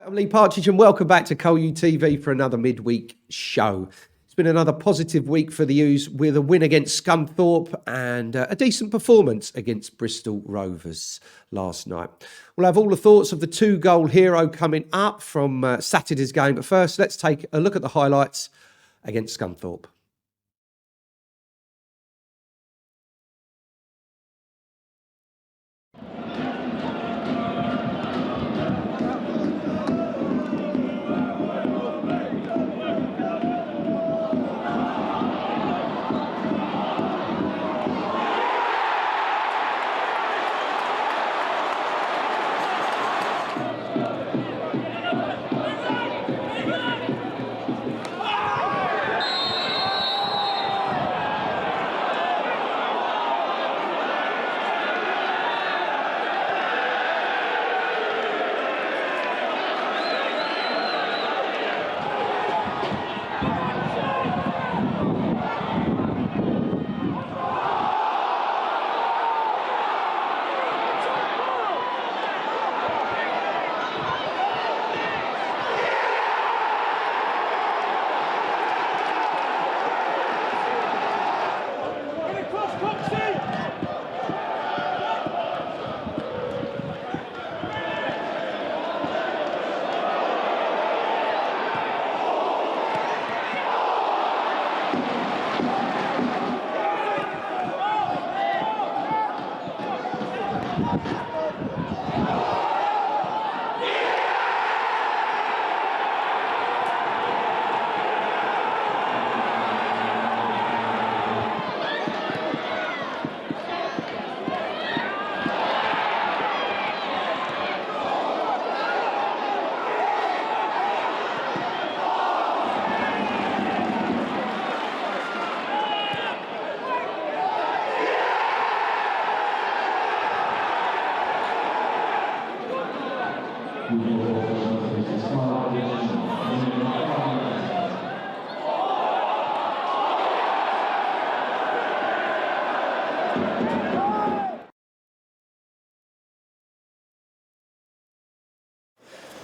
I'm Lee Partridge and welcome back to Col U TV for another midweek show. It's been another positive week for the U's with a win against Scunthorpe and a decent performance against Bristol Rovers last night. We'll have all the thoughts of the two-goal hero coming up from Saturday's game, but first let's take a look at the highlights against Scunthorpe.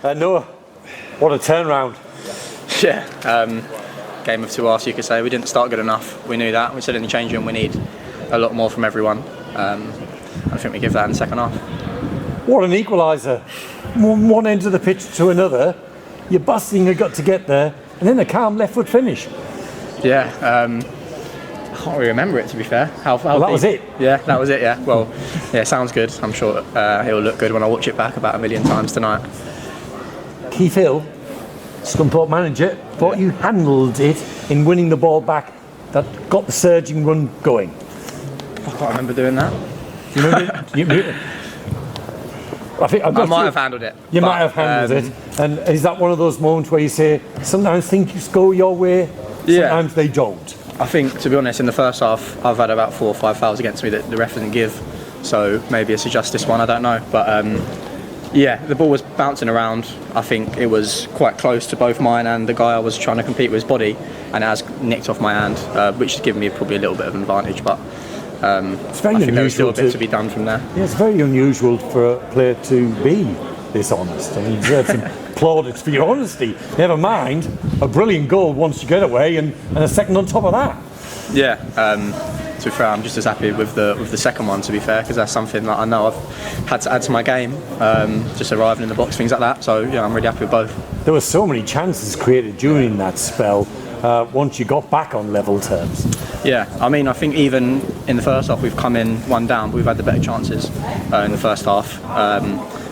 Noah, what a turnaround. Yeah, game of two halves, you could say. We didn't start good enough. We knew that. We said in the change room we need a lot more from everyone. I think we give that in the second half. What an equaliser. One end of the pitch to another. You're busting your gut to get there, and then a calm left foot finish. Yeah, I can't really remember it, to be fair. Well, that was it. Yeah, that was it, yeah. Well, yeah, sounds good. I'm sure it'll look good when I watch it back about 1 million times tonight. Keith Hill, Scunthorpe manager, thought you handled it in winning the ball back that got the surging run going. I can't remember doing that. You remember? I might have handled it. You might have handled it. And is that one of those moments where you say, sometimes things go your way, sometimes they don't? I think, to be honest, in the first half, I've had about 4 or 5 fouls against me that the ref didn't give. So maybe it's a justice one, I don't know. But yeah, the ball was bouncing around. I think it was quite close to both mine and the guy I was trying to compete with his body, and it has nicked off my hand, which has given me probably a little bit of an advantage. But it's very I think unusual there's still a bit to be done from there. Yeah, it's very unusual for a player to be this honest. I mean, you deserve some plaudits for your honesty. Never mind a brilliant goal once you get away, and a second on top of that. Yeah, to be fair, I'm just as happy with the second one, to be fair, because that's something that I know I've had to add to my game, just arriving in the box, things like that. So yeah, I'm really happy with both. There were so many chances created during that spell once you got back on level terms. Yeah, I mean, I think even in the first half we've come in one down, but we've had the better chances in the first half.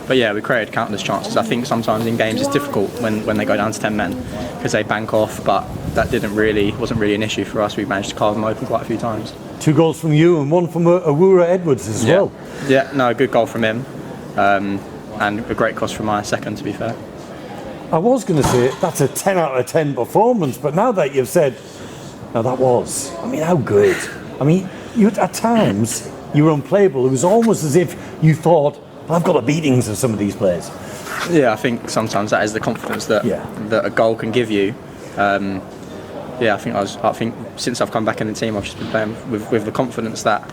But yeah, we created countless chances. I think sometimes in games it's difficult when they go down to 10 men because they bank off, but that wasn't really an issue for us. We managed to carve them open quite a few times. 2 goals from you and 1 from Awura Edwards as well. Yeah, no, a good goal from him, and a great cross from my second, to be fair. I was going to say that's a 10 out of 10 performance, but now that you've said, no, that was, I mean, how good. I mean, at times you were unplayable. It was almost as if you thought, I've got the beatings of some of these players. Yeah, I think sometimes that is the confidence that a goal can give you. I think since I've come back in the team, I've just been playing with the confidence that,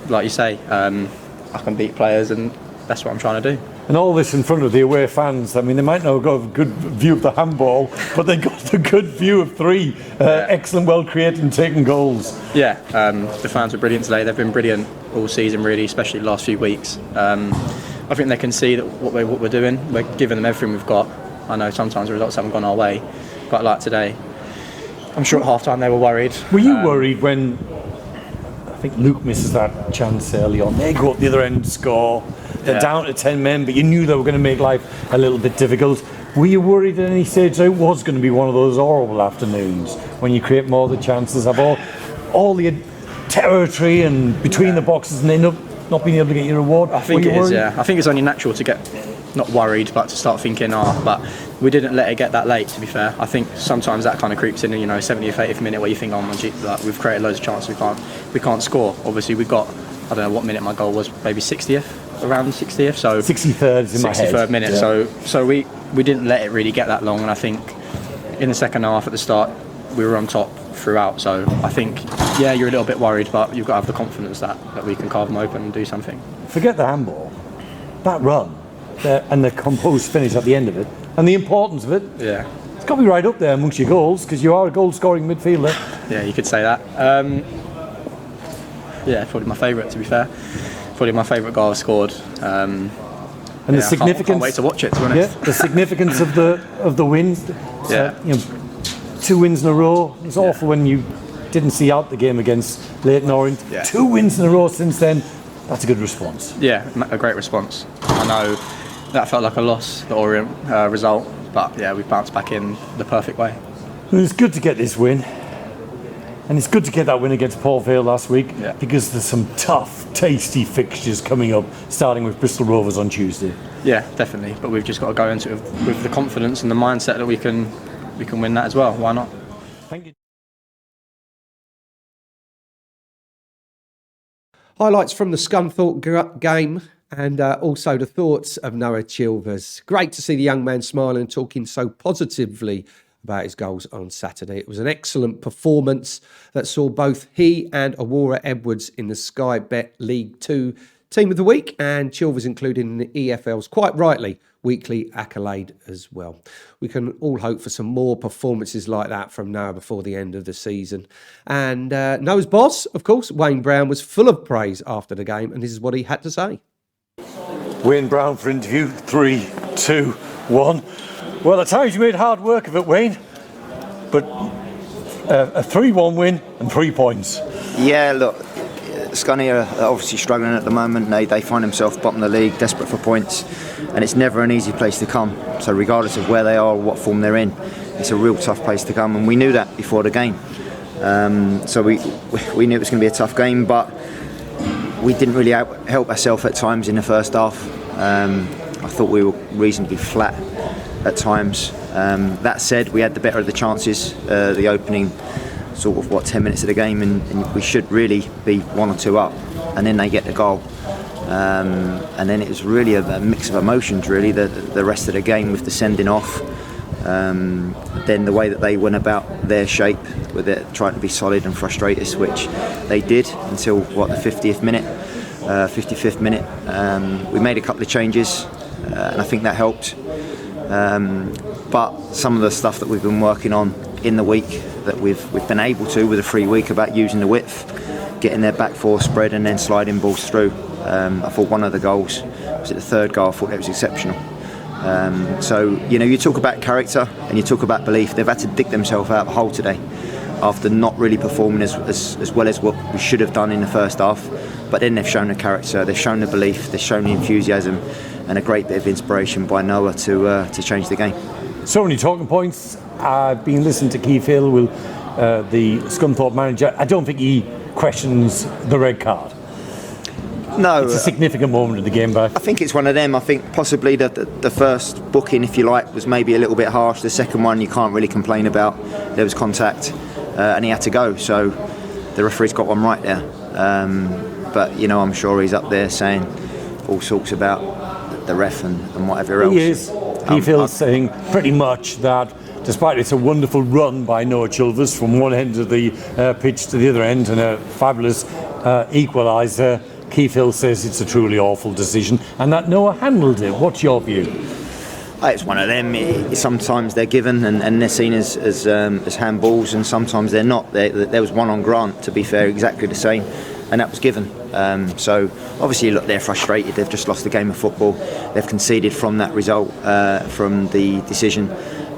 like you say, I can beat players, and that's what I'm trying to do. And all this in front of the away fans. I mean, they might not have got a good view of the handball, but they got a good view of three excellent, well-created and taken goals. Yeah, the fans were brilliant today. They've been brilliant all season, really, especially the last few weeks. I think they can see that what we're doing. We're giving them everything we've got. I know sometimes the results haven't gone our way, but like today, I'm sure at half-time they were worried. Were you worried when, I think Luke misses that chance early on, they go up the other end and score, they're down to 10 men, but you knew they were going to make life a little bit difficult. Were you worried at any stage that it was going to be one of those horrible afternoons when you create more of the chances, have all the territory and between the boxes and end up not being able to get your reward? I think it is, yeah. I think it's only natural to get, not worried, but to start thinking, but we didn't let it get that late, to be fair. I think sometimes that kind of creeps in, 70th, 80th minute where you think, we've created loads of chances, we can't score. Obviously we got, I don't know what minute my goal was, maybe 60th, around 60th. So 63rd in my head. 63rd minute, yeah. So we didn't let it really get that long, and I think in the second half at the start, we were on top throughout. So I think, yeah, you're a little bit worried, but you've got to have the confidence that we can carve them open and do something. Forget the handball, that run, and the composed finish at the end of it, and the importance of it. Yeah, it's got to be right up there amongst your goals, because you are a goal-scoring midfielder. Yeah, you could say that. Yeah, probably my favourite, to be fair. Probably my favourite goal I've scored. And the significance. I can't wait to watch it, to be honest. Yeah, the significance of the wins. Yeah. 2 wins in a row. It's awful when you didn't see out the game against Leyton Orient. Yeah. 2 wins in a row since then. That's a good response. Yeah, a great response. I know that felt like a loss, the Orient result, but yeah, we bounced back in the perfect way. Well, it's good to get this win. And it's good to get that win against Port Vale last week, because there's some tough, tasty fixtures coming up, starting with Bristol Rovers on Tuesday. Yeah, definitely. But we've just got to go into it with the confidence and the mindset that we can win that as well. Why not? Thank you. Highlights from the Scunthorpe game and also the thoughts of Noah Chilvers. Great to see the young man smiling and talking so positively about his goals on Saturday. It was an excellent performance that saw both he and Aurora Edwards in the Sky Bet League 2 Team of the Week, and Chilvers included in the EFL's, quite rightly, weekly accolade as well. We can all hope for some more performances like that from Noah before the end of the season. And Noah's boss, of course, Wayne Brown, was full of praise after the game, and this is what he had to say. Wayne Brown for interview. 3, 2, 1. Well, at times you made hard work of it, Wayne, but a 3-1 win and 3 points. Yeah, look, Scunny are obviously struggling at the moment. They find themselves bottom of the league, desperate for points, and it's never an easy place to come. So regardless of where they are or what form they're in, it's a real tough place to come, and we knew that before the game. So we knew it was going to be a tough game, but we didn't really help ourselves at times in the first half. I thought we were reasonably flat at times. That said, we had the better of the chances, the opening sort of 10 minutes of the game, and we should really be 1 or 2 up, and then they get the goal, and then it was really a mix of emotions, really, the rest of the game, with the sending off, then the way that they went about their shape with it, trying to be solid and frustrate us, which they did until the 55th minute. We made a couple of changes, and I think that helped. But some of the stuff that we've been working on in the week, that we've been able to with a free week, about using the width, getting their back four spread and then sliding balls through. I thought one of the goals, was it the third goal, I thought that was exceptional. So, you talk about character and you talk about belief. They've had to dig themselves out of a hole today after not really performing as well as what we should have done in the first half. But then they've shown the character, they've shown the belief, they've shown the enthusiasm, and a great bit of inspiration by Noah to change the game. So many talking points. I've been listening to Keith Hill, the Scunthorpe manager. I don't think he questions the red card. No, it's a significant moment of the game, but I think it's one of them. I think possibly the first booking, if you like, was maybe a little bit harsh. The second one you can't really complain about. There was contact, and he had to go. So the referee's got one right there. But I'm sure he's up there saying all sorts about the ref and whatever else. He is. Keith Hill's saying pretty much that, despite it's a wonderful run by Noah Chilvers from one end of the pitch to the other end and a fabulous equaliser, Keith Hill says it's a truly awful decision and that Noah handled it. What's your view? It's one of them. Sometimes they're given and they're seen as handballs, and sometimes they're not. There was one on Grant, to be fair, exactly the same, and that was given. So obviously, look, they're frustrated. They've just lost the game of football. They've conceded from that result, from the decision.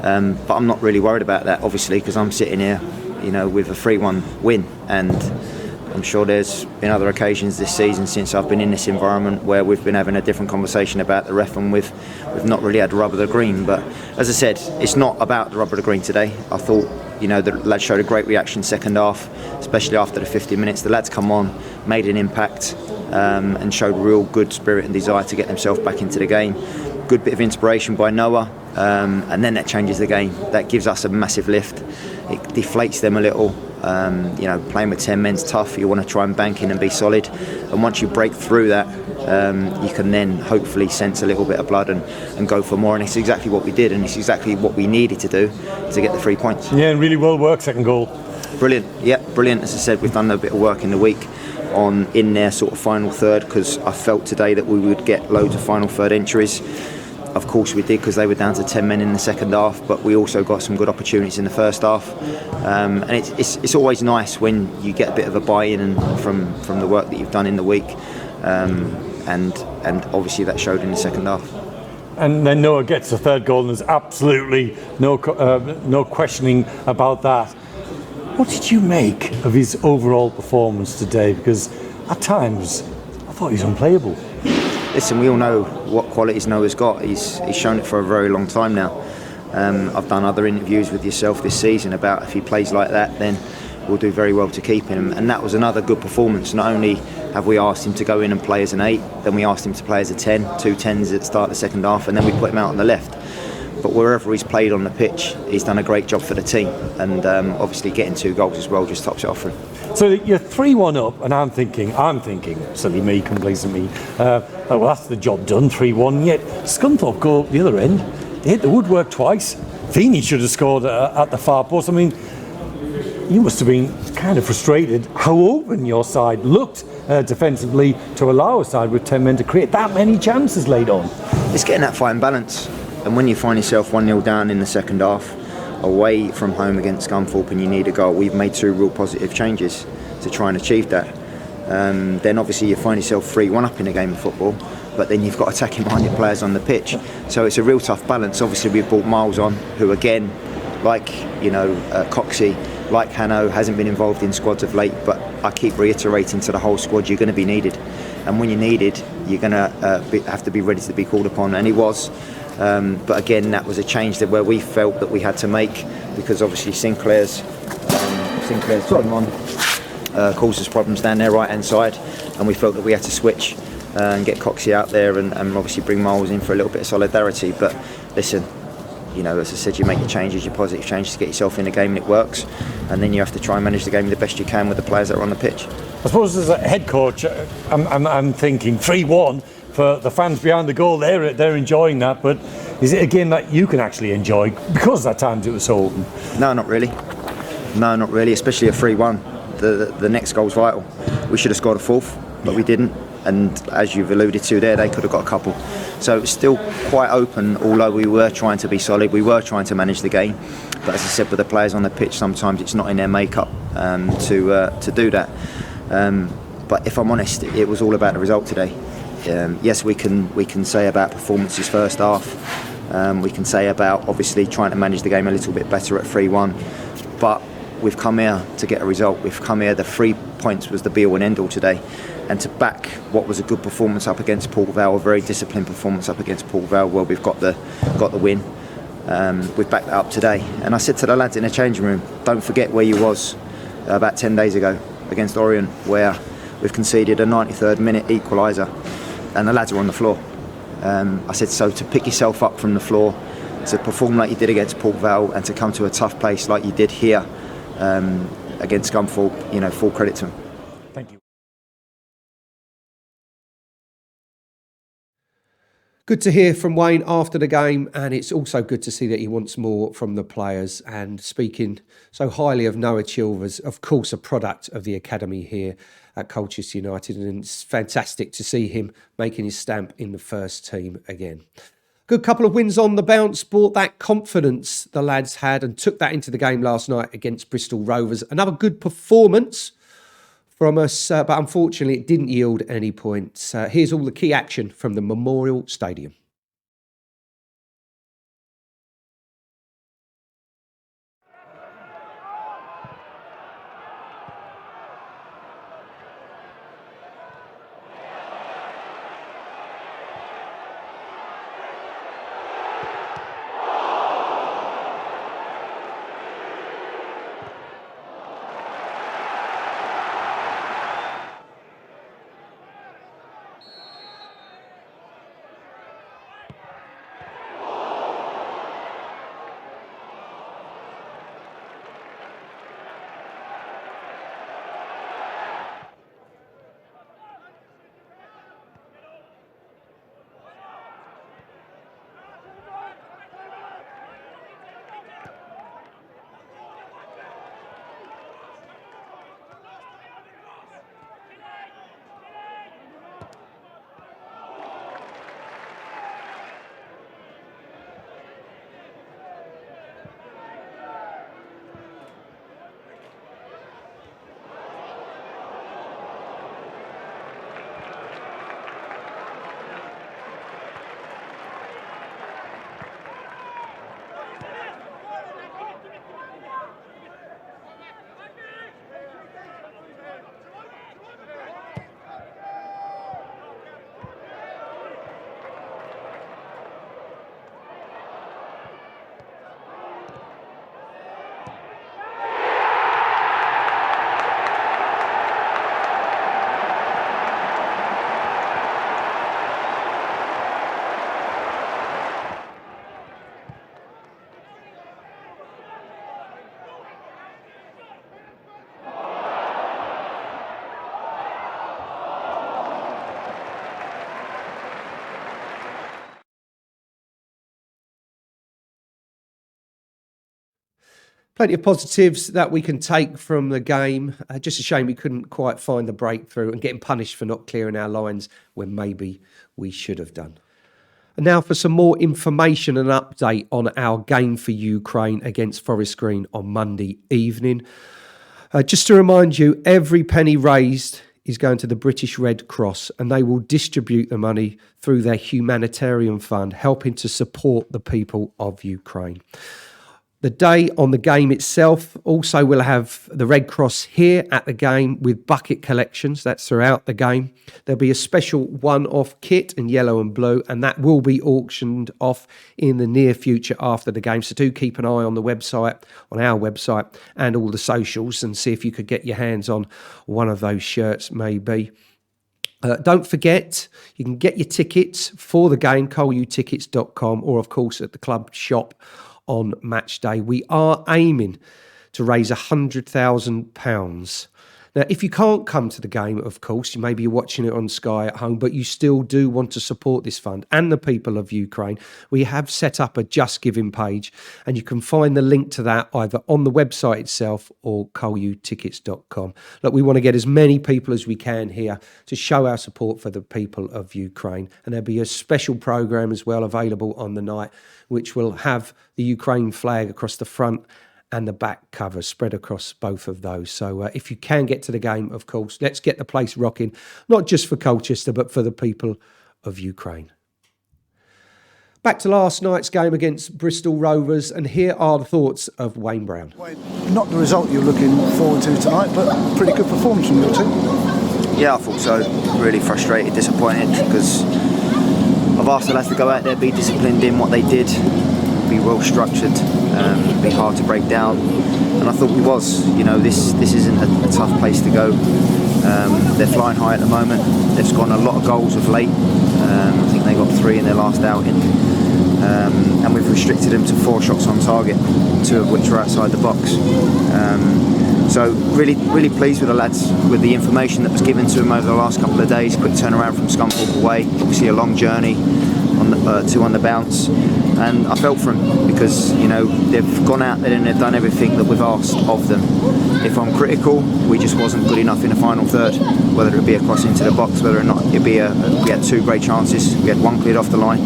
But I'm not really worried about that, obviously, because I'm sitting here, with a 3-1 win, and I'm sure there's been other occasions this season since I've been in this environment where we've been having a different conversation about the ref, and we've not really had the rub of the green. But as I said, it's not about the rub of the green today. I thought, the lads showed a great reaction second half, especially after the 50 minutes. The lads come on, made an impact, and showed real good spirit and desire to get themselves back into the game. Good bit of inspiration by Noah, and then that changes the game. That gives us a massive lift. It deflates them a little. Playing with 10 men's tough. You want to try and bank in and be solid, and once you break through that, you can then hopefully sense a little bit of blood and go for more, and it's exactly what we did, and it's exactly what we needed to do to get the 3 points. Yeah, really well worked, second goal. Brilliant, yeah, brilliant. As I said, we've done a bit of work in the week in their sort of final third, because I felt today that we would get loads of final third entries. Of course we did, because they were down to 10 men in the second half, but we also got some good opportunities in the first half, and it's always nice when you get a bit of a buy-in from the work that you've done in the week, and obviously that showed in the second half. And then Noah gets the third goal, and there's absolutely no questioning about that. What did you make of his overall performance today? Because at times I thought he was unplayable. Listen, we all know what qualities Noah's got. He's shown it for a very long time now. I've done other interviews with yourself this season about if he plays like that, then we'll do very well to keep him. And that was another good performance. Not only have we asked him to go in and play as an 8, then we asked him to play as a 10, 2 10s at the start of the second half, and then we put him out on the left. But wherever he's played on the pitch, he's done a great job for the team, and obviously getting 2 goals as well just tops it off for him. So you're 3-1 up, and I'm thinking, silly me, complacent me, well, that's the job done, 3-1, yet Scunthorpe go up the other end, they hit the woodwork twice. Feeney should have scored at the far post. I mean, you must have been kind of frustrated how open your side looked defensively to allow a side with 10 men to create that many chances laid on. It's getting that fine balance, and when you find yourself 1-0 down in the second half, away from home against Scunthorpe, and you need a goal, we've made 2 real positive changes to try and achieve that. Then obviously you find yourself 3-1 up in a game of football, but then you've got attacking-minded players on the pitch. So it's a real tough balance. Obviously we've brought Miles on, who again, like Coxey, like Hanno, hasn't been involved in squads of late, but I keep reiterating to the whole squad, you're going to be needed. And when you're needed, you're going to have to be ready to be called upon, and he was. But again, that was a change that where we felt that we had to make, because obviously Sinclair's come on, caused us problems down their right hand side, and we felt that we had to switch and get Coxey out there and obviously bring Miles in for a little bit of solidarity. But listen, as I said, you make your changes, your positive changes to get yourself in the game, and it works, and then you have to try and manage the game the best you can with the players that are on the pitch. I suppose as a head coach, I'm thinking 3-1 for the fans behind the goal. They're enjoying that, but is it a game that you can actually enjoy because at times it was so open? No, not really. Especially a 3-1. The next goal's vital. We should have scored a 4th, but we didn't. And as you've alluded to there, they could have got a couple. So it's still quite open, although we were trying to be solid, we were trying to manage the game. But as I said, with the players on the pitch, sometimes it's not in their makeup to do that. But if I'm honest, it was all about the result today. Yes, we can say about performances first half. We can say about obviously trying to manage the game a little bit better at 3-1. But we've come here to get a result. We've come here, the 3 points was the be-all and end-all today. And to back what was a good performance up against Port Vale, a very disciplined performance up against Port Vale, well, we've got the win. We've backed that up today. And I said to the lads in the changing room, don't forget where you was about 10 days ago against Orient, where we've conceded a 93rd minute equaliser and the lads are on the floor. I said, so to pick yourself up from the floor, to perform like you did against Port Vale, and to come to a tough place like you did here against Scunthorpe, full credit to them. Thank you. Good to hear from Wayne after the game, and it's also good to see that he wants more from the players, and speaking so highly of Noah Chilvers, of course a product of the academy here at Colchester United, and it's fantastic to see him making his stamp in the first team again. Good couple of wins on the bounce, brought that confidence the lads had and took that into the game last night against Bristol Rovers. Another good performance from us, but unfortunately it didn't yield any points. Here's all the key action from the Memorial Stadium. Plenty of positives that we can take from the game. Just a shame we couldn't quite find the breakthrough and getting punished for not clearing our lines when maybe we should have done. And now for some more information and update on our game for Ukraine against Forest Green on Monday evening. Just to remind you, every penny raised is going to the British Red Cross, and they will distribute the money through their humanitarian fund, helping to support the people of Ukraine. The day on the game itself also will have the Red Cross here at the game with bucket collections. That's throughout the game. There'll be a special one-off kit in yellow and blue, and that will be auctioned off in the near future after the game. So do keep an eye on the website, on our website, and all the socials, and see if you could get your hands on one of those shirts maybe. Don't forget, you can get your tickets for the game, colutickets.com, or of course at the club shop on match day. We are aiming to raise £100,000. Now, if you can't come to the game, of course, maybe you're watching it on Sky at home, but you still do want to support this fund and the people of Ukraine, we have set up a Just Giving page, and you can find the link to that either on the website itself or colutickets.com. Look, we want to get as many people as we can here to show our support for the people of Ukraine. And there'll be a special programme as well available on the night, which will have the Ukraine flag across the front and the back cover spread across both of those. So if you can get to the game, of course, let's get the place rocking, not just for Colchester, but for the people of Ukraine. Back to last night's game against Bristol Rovers, and here are the thoughts of Wayne Brown. Not the result you're looking forward to tonight, but pretty good performance from your team. Yeah, I thought so. Really frustrated, disappointed, because I've asked the lads to go out there, be disciplined in what they did, be well structured, be hard to break down, and I thought we was. You know, this isn't a tough place to go. They're flying high at the moment. They've scored a lot of goals of late. I think they got 3 in their last outing, and we've restricted them to 4 shots on target, 2 of which are outside the box. So really pleased with the lads, with the information that was given to them over the last couple of days. Quick turnaround from Scunthorpe away, obviously a long journey. two on the bounce, and I felt for them because they've gone out there and they've done everything that we've asked of them. If I'm critical, we just wasn't good enough in the final third, whether it be a cross into the box, whether or not it be we had two great chances, we had one cleared off the line.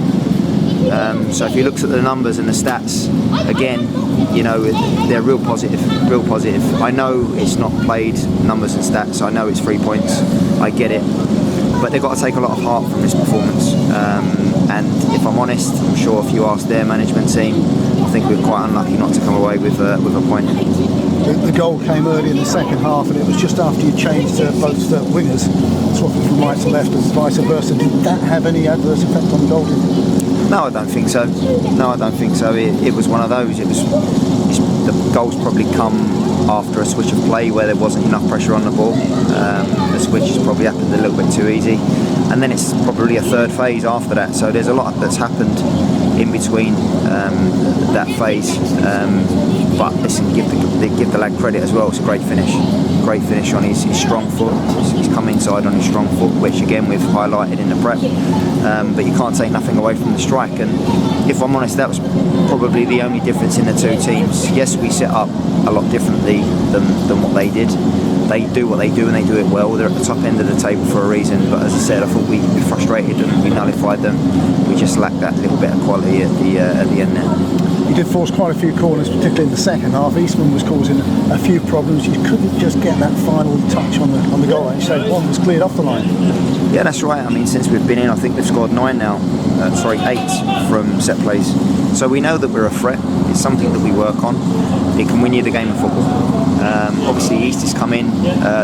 So if you look at the numbers and the stats, again, they're real positive. I know it's not played numbers and stats. I know it's 3 points. I get it, but they've got to take a lot of heart from this performance. And if I'm honest, I'm sure if you ask their management team, I think we're quite unlucky not to come away with a point. The goal came early in the second half, and it was just after you changed both wingers, swapping from right to left and vice versa. Did that have any adverse effect on the goal? No, I don't think so. It was one of those. The goals probably come after a switch of play where there wasn't enough pressure on the ball. The switch has probably happened a little bit too easy, and then it's probably a third phase after that. So there's a lot that's happened in between that phase. But listen, give the lad credit as well. It's a great finish on his strong foot. He's come inside on his strong foot, which again we've highlighted in the prep. But you can't take nothing away from the strike. And if I'm honest, that was probably the only difference in the two teams. Yes, we set up a lot differently than what they did. They do what they do and they do it well. They're at the top end of the table for a reason. But as I said, I thought we frustrated them, we nullified them. We just lacked that little bit of quality at the end there. You did force quite a few corners, particularly in the second half. Eastman was causing a few problems. You couldn't just get that final touch on the goal. You said one was cleared off the line. Yeah, that's right. I mean, since we've been in, I think they've scored 8 from set plays. So we know that we're a threat. It's something that we work on. It can win you the game of football. Obviously, East has come in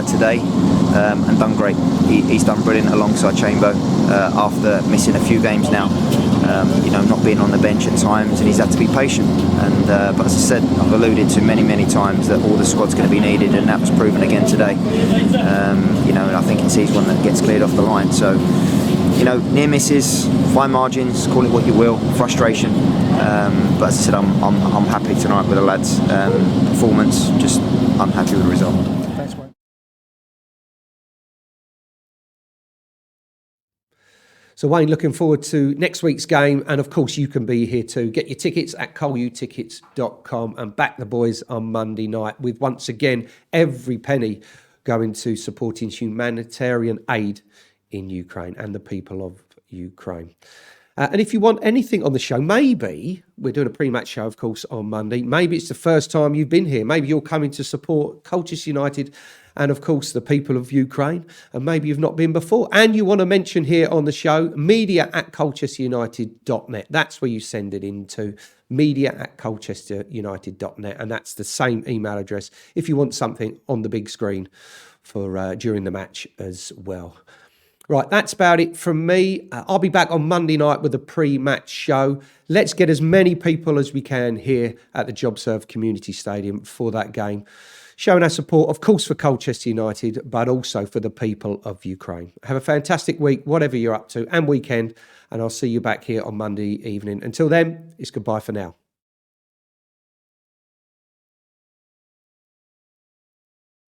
today and done great. He's done brilliant alongside Chamber after missing a few games now. Not being on the bench at times, and he's had to be patient. And but as I said, I've alluded to many times that all the squad's going to be needed, and that was proven again today. And I think it's he's one that gets cleared off the line. So, near misses, fine margins, call it what you will, frustration. But as I said, I'm happy tonight with the lads' performance. Just unhappy with the result. Thanks, Wayne. So Wayne, looking forward to next week's game, and of course you can be here too. Get your tickets at colutickets.com and back the boys on Monday night with, once again, every penny going to supporting humanitarian aid in Ukraine and the people of Ukraine. And if you want anything on the show, maybe we're doing a pre-match show, of course, on Monday. Maybe it's the first time you've been here. Maybe you're coming to support Colchester United and, of course, the people of Ukraine. And maybe you've not been before. And you want to mention here on the show, media@colchesterunited.net. That's where you send it into, media@colchesterunited.net. And that's the same email address if you want something on the big screen for during the match as well. Right, that's about it from me. I'll be back on Monday night with a pre-match show. Let's get as many people as we can here at the JobServe Community Stadium for that game, showing our support, of course, for Colchester United, but also for the people of Ukraine. Have a fantastic week, whatever you're up to, and weekend, and I'll see you back here on Monday evening. Until then, it's goodbye for now.